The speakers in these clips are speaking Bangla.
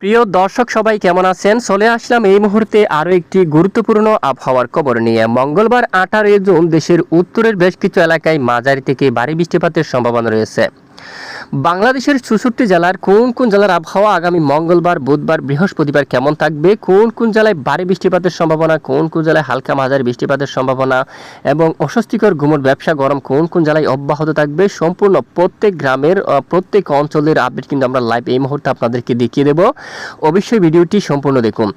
প্রিয় দর্শক সবাই কেমন আছেন? চলে আসলাম এই মুহূর্তে আরও একটি গুরুত্বপূর্ণ আবহাওয়ার খবর নিয়ে। মঙ্গলবার 18 জুন দেশের উত্তরের বেশ কিছু এলাকায় মাঝারি থেকে ভারী বৃষ্টিপাতের সম্ভাবনা রয়েছে। বাংলাদেশের 64 জেলার কোন কোন জেলার আবহাওয়া আগামী মঙ্গলবার, বুধবার, বৃহস্পতিবার কেমন থাকবে, কোন কোন জেলায় ভারী বৃষ্টিপাতের সম্ভাবনা, কোন কোন জেলায় হালকা মাঝারি বৃষ্টিপাতের সম্ভাবনা এবং অস্বস্তিকর গুমোট ব্যবসা গরম কোন কোন জেলায় অব্যাহত থাকবে, সম্পূর্ণ প্রত্যেক গ্রামের প্রত্যেক অঞ্চলের আপডেট কিন্তু আমরা লাইভ এই মুহূর্তে আপনাদেরকে দেখিয়ে দেব। অবশ্যই ভিডিওটি সম্পূর্ণ দেখুন।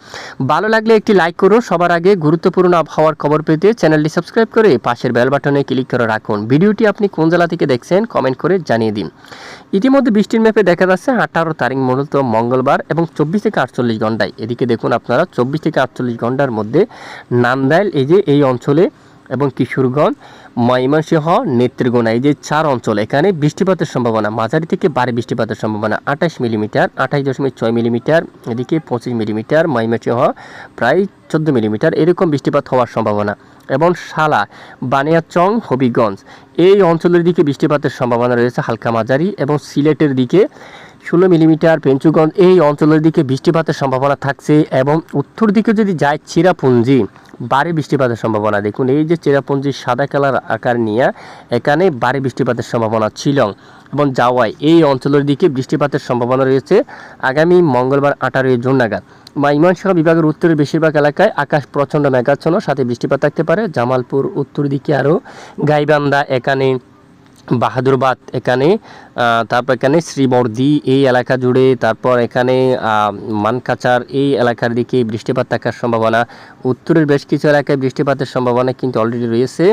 ভালো লাগলে একটি লাইক করুন। সবার আগে গুরুত্বপূর্ণ আবহাওয়ার খবর পেতে চ্যানেলটি সাবস্ক্রাইব করে পাশের বেল বাটনে ক্লিক করে রাখুন। ভিডিওটি আপনি কোন জেলা থেকে দেখছেন কমেন্ট করে জানিয়ে দিন। ইতিমধ্যে বৃষ্টির ম্যাপে দেখা যাচ্ছে 18 তারিখ মূলত মঙ্গলবার এবং 24 থেকে 48 ঘন্টায়। এদিকে দেখুন আপনারা 24 থেকে 48 ঘন্টার মধ্যে নান্দাইল এই অঞ্চলে এবং কিশোরগঞ্জ, ময়মনসিংহ, নেত্রকোনা এই যে 4 অঞ্চল, এখানে বৃষ্টিপাতের সম্ভাবনা মাঝারি থেকে ভারী বৃষ্টিপাতের সম্ভাবনা 28 মিলিমিটার, 28.6 মিলিমিটার, এদিকে 25 মিলিমিটার, ময়মনসিংহ প্রায় 14 মিলিমিটার এরকম বৃষ্টিপাত হওয়ার সম্ভাবনা। এবং শালা, বানিয়াচং, হবিগঞ্জ এই অঞ্চলের দিকে বৃষ্টিপাতের সম্ভাবনা রয়েছে হালকা মাঝারি, এবং সিলেটের দিকে 16 মিলিমিটার, পেঞ্চুগঞ্জ এই অঞ্চলের দিকে বৃষ্টিপাতের সম্ভাবনা থাকছে। এবং উত্তর দিকে যদি যায় চিরাপুঞ্জি, ভারী বৃষ্টিপাতের সম্ভাবনা। দেখুন এই যে চিরাপুঞ্জি সাদা কালার আকার নিয়ে, এখানে ভারী বৃষ্টিপাতের সম্ভাবনা। শিলং এবং জাওয়াই এই অঞ্চলের দিকে বৃষ্টিপাতের সম্ভাবনা রয়েছে আগামী মঙ্গলবার 18 জুন নাগাদ। ময়মনসিংহ বিভাগের উত্তরের বেশিরভাগ এলাকায় আকাশ প্রচণ্ড মেঘাচ্ছন্ন, সাথে বৃষ্টিপাত থাকতে পারে। জামালপুর উত্তর দিকে আরও গাইবান্ধা, এখানে বাহাদুরবাদ, এখানে তারপর এখানে শ্রীবর্দী এই এলাকা জুড়ে, তারপর এখানে মানকাচার এই এলাকার দিকে বৃষ্টিপাত থাকার সম্ভাবনা। উত্তরের বেশ কিছু এলাকায় বৃষ্টিপাতের সম্ভাবনা কিন্তু অলরেডি রয়েছে।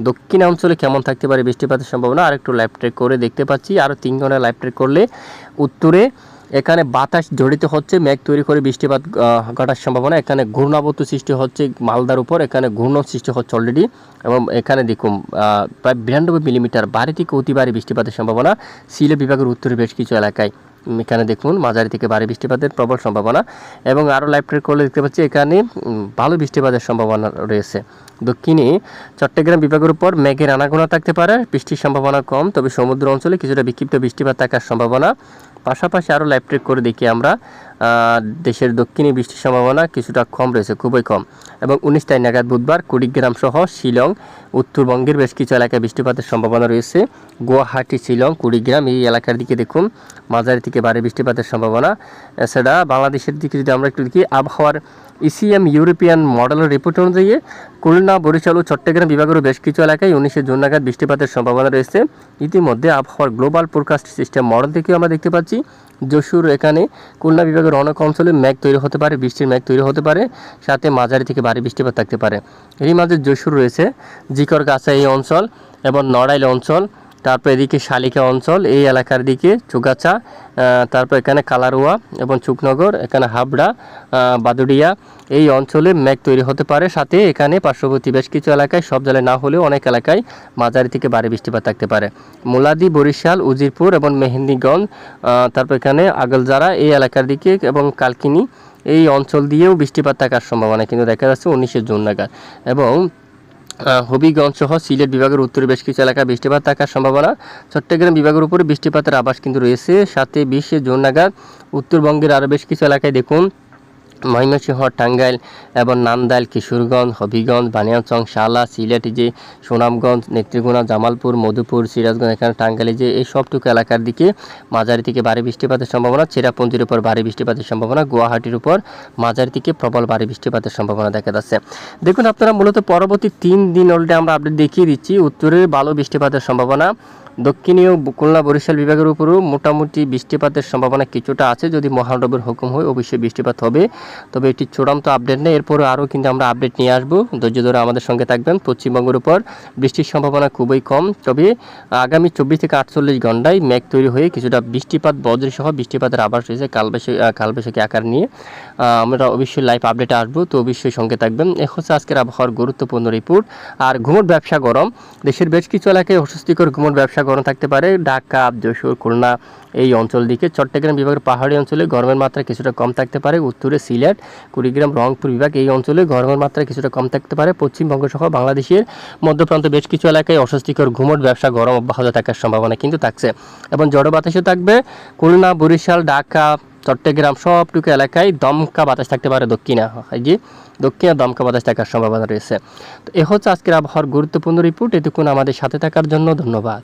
দক্ষিণ অঞ্চলে কেমন থাকতে পারে বৃষ্টিপাতের সম্ভাবনা আর একটু লাইভ ট্রেক করে দেখতে পাচ্ছি। আরও 3 ঘন্টা লাইভ ট্রেক করলে উত্তরে এখানে বাতাস জড়িত হচ্ছে, মেঘ তৈরি করে বৃষ্টিপাত ঘটার সম্ভাবনা। এখানে ঘূর্ণাবর্ত সৃষ্টি হচ্ছে মালদার উপর, এখানে ঘূর্ণন সৃষ্টি হচ্ছে অলরেডি। এবং এখানে দেখুন প্রায় 92 মিলিমিটার ভারী থেকে অতি ভারী বৃষ্টিপাতের সম্ভাবনা সিলেট বিভাগের উত্তরের বেশ কিছু এলাকায়। এখানে দেখুন মাঝারি থেকে ভারী বৃষ্টিপাতের প্রবল সম্ভাবনা। এবং আরও লাইভ ট্রেক করলে দেখতে পাচ্ছি এখানে ভালো বৃষ্টিপাতের সম্ভাবনা রয়েছে। দক্ষিণে চট্টগ্রাম বিভাগের উপর মেঘের আনাগোনা থাকতে পারে, বৃষ্টির সম্ভাবনা কম, তবে সমুদ্র অঞ্চলে কিছুটা বিক্ষিপ্ত বৃষ্টিপাত থাকার সম্ভাবনা। পাশাপাশি আরও লাইভ ট্রেক করে দেখি আমরা দেশের দক্ষিণে বৃষ্টির সম্ভাবনা কিছুটা কম রয়েছে, খুবই কম। এবং 19 তারিখ নাগাদ বুধবার কুড়িগ্রাম সহ শিলং, উত্তরবঙ্গের বেশ কিছু এলাকায় বৃষ্টিপাতের সম্ভাবনা রয়েছে। গুয়াহাটি, শিলং, কুড়িগ্রাম এই এলাকার দিকে দেখুন মাঝারি থেকে ভারী বৃষ্টিপাতের সম্ভাবনা। এছাড়া বাংলাদেশের দিকে যদি আমরা একটু দেখি, আবহাওয়ার ইসিএম ইউরোপিয়ান মডেলের রিপোর্ট অনুযায়ী খুলনা, বরিশাল ও চট্টগ্রাম বিভাগের বেশ কিছু এলাকায় 19 জুন নাগাদ বৃষ্টিপাতের সম্ভাবনা রয়েছে। ইতিমধ্যে আবহাওয়ার গ্লোবাল ফোরকাস্ট সিস্টেম মডেল থেকেও আমরা দেখতে পাচ্ছি যশোর, এখানে খুলনা বিভাগের অনেক অঞ্চলে মেঘ তৈরি হতে পারে, বৃষ্টির মেঘ তৈরি হতে পারে, সাথে মাঝারি থেকে ভারী বৃষ্টিপাত থাকতে পারে। এরই মাঝে যশোর রয়েছে জিকরগাছা এই অঞ্চল এবং নড়াইল অঞ্চল, তারপর এদিকে শালিকা অঞ্চল এই এলাকার দিকে চুগাছা, তারপর এখানে কালারুয়া এবং চুকনগর, এখানে হাবড়া, বাদুড়িয়া এই অঞ্চলে মেঘ তৈরি হতে পারে। সাথে এখানে পার্শ্ববর্তী বেশ কিছু এলাকায়, সব জেলায় না হলেও অনেক এলাকায় মাঝারি থেকে ভারী বৃষ্টিপাত থাকতে পারে। মুলাদি, বরিশাল, উজিরপুর এবং মেহেন্দিগঞ্জ, তারপর এখানে আগলজারা এই এলাকার দিকে এবং কালকিনি এই অঞ্চল দিয়েও বৃষ্টিপাত থাকার সম্ভাবনা কিন্তু দেখা যাচ্ছে 19 জুন নাগাদ। এবং হবিগঞ্জ সহ সিলেট বিভাগের উত্তরে বেশ কিছু এলাকায় বৃষ্টিপাত থাকার সম্ভাবনা। চট্টগ্রাম বিভাগের উপরে বৃষ্টিপাতের আভাস কিন্তু রয়েছে। সাথে 20 জুন নাগাদ উত্তরবঙ্গের আরও বেশ কিছু এলাকায় দেখুন ময়মনসিংহ, টাঙ্গাইল এবং নান্দাইল, কিশোরগঞ্জ, হবিগঞ্জ, বানিয়াচং, শালা, সিলেট যে সুনামগঞ্জ, নেত্রকোনা, জামালপুর, মধুপুর, সিরাজগঞ্জ, এখানে টাঙ্গাইলে যে এই সবটুকু এলাকার দিকে মাঝারি থেকে ভারী বৃষ্টিপাতের সম্ভাবনা। চেরাপুঞ্জির উপর ভারী বৃষ্টিপাতের সম্ভাবনা। গুয়াহাটির উপর মাঝারি থেকে প্রবল ভারী বৃষ্টিপাতের সম্ভাবনা দেখা যাচ্ছে। দেখুন আপনারা মূলত পরবর্তী 3 দিন অলরেডি আমরা আপডেট দেখিয়ে দিচ্ছি। উত্তরে ভালো বৃষ্টিপাতের সম্ভাবনা, দক্ষিণীয় খুলনা, বরিশাল বিভাগের উপরও মোটামুটি বৃষ্টিপাতের সম্ভাবনা কিছুটা আছে। যদি মহানবীর হুকুম হয় অবশ্যই বৃষ্টিপাত হবে, তবে এটি চূড়ান্ত আপডেট নেই। এরপরে আরও কিন্তু আমরা আপডেট নিয়ে আসবো, ধৈর্য ধরে আমাদের সঙ্গে থাকবেন। পশ্চিমবঙ্গের উপর বৃষ্টির সম্ভাবনা খুবই কম, তবে আগামী 24 থেকে 48 ঘন্টায় মেঘ তৈরি হয়ে কিছুটা বৃষ্টিপাত, বজ্রসহ বৃষ্টিপাতের আভাস রয়েছে কালবৈশাখী আকার নিয়ে। আমরা অবশ্যই লাইভ আপডেটে আসবো, তো অবশ্যই সঙ্গে থাকবেন। এ হচ্ছে আজকের আবহাওয়ার গুরুত্বপূর্ণ রিপোর্ট। আর ঘুমট ব্যবসা গরম, দেশের বেশ কিছু এলাকায় অস্বস্তিকর ঘুমট ব্যবসা গরম থাকতে পারে। ঢাকা, যশোর, খুলনা এই অঞ্চল দিকে। চট্টগ্রাম বিভাগের পাহাড়ি অঞ্চলে গরমের মাত্রা কিছুটা কম থাকতে পারে। উত্তরে সিলেট, কুড়িগ্রাম, রংপুর বিভাগ এই অঞ্চলে গরমের মাত্রা কিছুটা কম থাকতে পারে। পশ্চিমবঙ্গ সহ বাংলাদেশের মধ্যপ্রান্ত বেশ কিছু এলাকায় অস্বস্তিকর ঘুমট ব্যবসা গরম অব্যাহত থাকার সম্ভাবনা কিন্তু থাকছে। এবং জড় বাতাসও থাকবে খুলনা, বরিশাল, ঢাকা, চট্টগ্রাম সবটুকু এলাকায় দমকা বাতাস থাকতে পারে, দক্ষিণে দমকা বাতাস থাকার সম্ভাবনা রয়েছে। তো এ হচ্ছে আজকের আবহাওয়ার গুরুত্বপূর্ণ রিপোর্ট। এতক্ষণ আমাদের সাথে থাকার জন্য ধন্যবাদ।